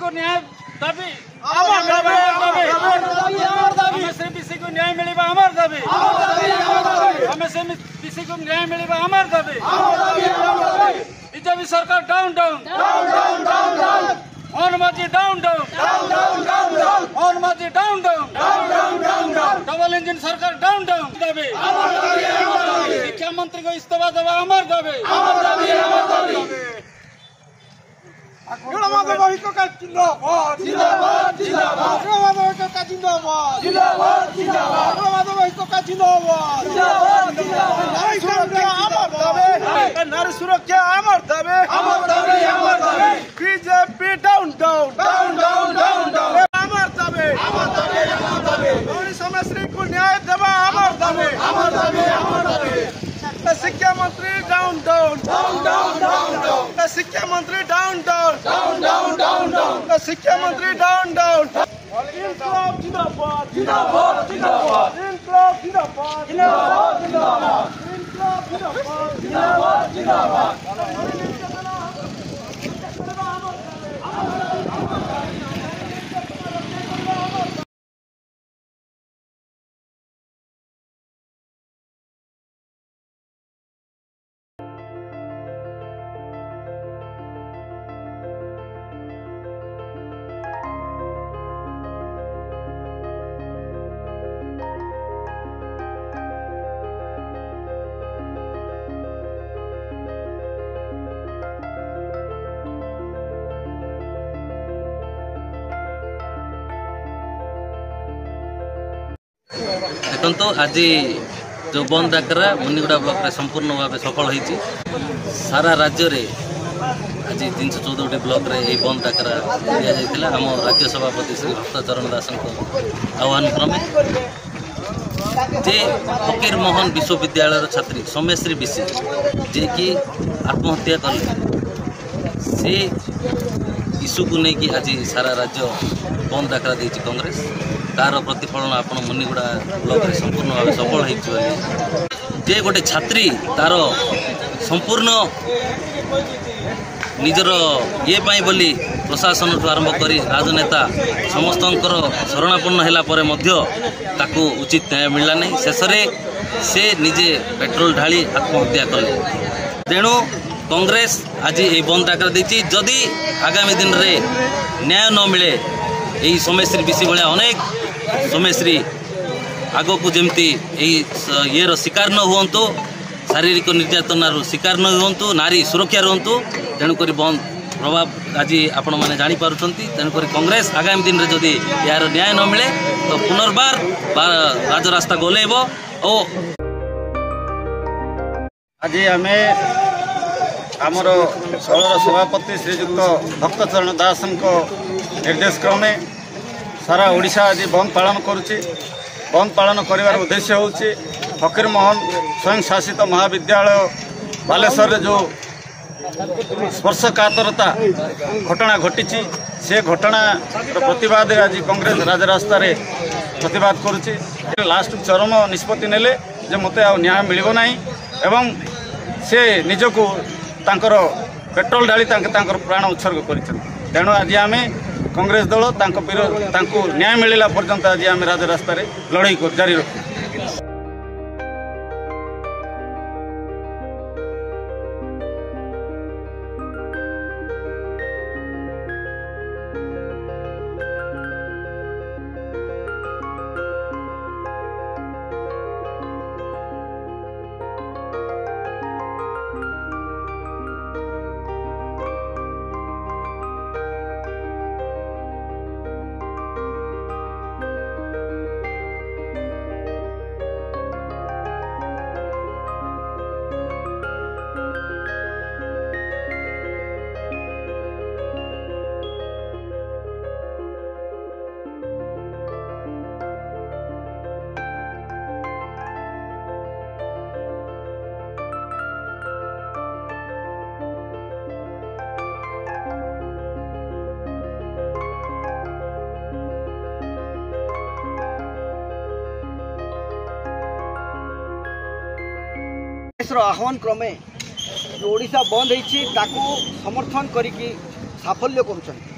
को न्याय दाबी सोमेश्वरी बीसी को न्याय मिले आमर दाबी बीसी को न्याय मिले आमर दाबी बीजेपी सरकार डाउन डाउन मोहन माझी डाउन डाउन मोहन माझी डाउन डाउन डबल इंजन सरकार डाउन डाउन दाबी शिक्षा मंत्री को इस्तीफा देवा आमर दाबी नारी सुरक्षा आमर दाबी बीजेपी डाउन डाउन आमर दाबी सोमेश्वरी को न्याय देवा आमर दाबी शिक्षा मंत्री डाउन डाउन शिक्षा मंत्री डाउन डाउन शिक्षा मंत्री डाउन डाउन इंकलाब जिंदाबाद जिंदाबाद जिंदाबाद इंकलाब जिंदाबाद जिंदाबाद जिंदाबाद इंकलाब जिंदाबाद जिंदाबाद जिंदाबाद देखो आज जो बंद डाकरा मुनिगुड़ा ब्लॉक रे संपूर्ण भाव सफल होती सारा राज्य रे आज 314 ब्लॉक रे ये बंद डाकरा दिया जाइथिला आम राज्य सभापति श्री भक्तचरण दास आह्वान क्रमे जे फकीर मोहन विश्वविद्यालय छात्री सोमेश्वरी बीसी जे कि आत्महत्या कले से इश्यू को लेकिन आज सारा राज्य बंद डाकरा देती कांग्रेस तार प्रतिफलन आपण मुनिगुड़ा ब्लॉक रे संपूर्ण भाव सफल जे गोटे छात्री तार संपूर्ण निजर ये पाई बोली प्रशासन ठू आरंभ करी राजनेता समस्त शरणापन्न है ताकू उचित न्याय मिलला नहीं शेष से निजे पेट्रोल ढाली आत्महत्या कले तेणु कांग्रेस आज ये बंद डाकरा देती जदि आगामी दिन रे न्याय न मिले यही सोमेश्वरी बीसी भाया अनेक सोमेश्वरी आग को जमती ये शिकार न हुंतु शारीरिक निर्यातनार शिकार न हुंतु नारी सुरक्षा रुहतु तेणुक बंद प्रभाव आज आपण मैंने जापर तेणुक कांग्रेस आगामी दिन में जदि यार न्याय न मिले तो पुनर्बार राजरास्ता को ओह्लैब आज आम आमर दलर सभापति श्रीजुक्त भक्तचरण दास निर्देश क्रमे सारा ओडिशा आज बंद पालन करुच्ची बंद पालन कर उद्देश्य हूँ फकीर मोहन स्वयं शासित महाविद्यालय बालेश्वर जो स्पर्शकातरता घटना घटी से घटना प्रतिवाद आज कांग्रेस राजरास्ता प्रतिवाद करुच्ची लास्ट चरम निष्पत्ति नेले जे मते आ न्याय मिलिबो नाही एवं से निजको तांकर पेट्रोल ढाली प्राण उत्सर्ग करिछन तेणु आज आमे कांग्रेस दल न्याय मिलला पर्यंत आज आम राजरास्ता लड़ाई जारी रखू। आह्वान क्रमे जो ओडिशा बंद होती समर्थन करी साफल्य करुछन।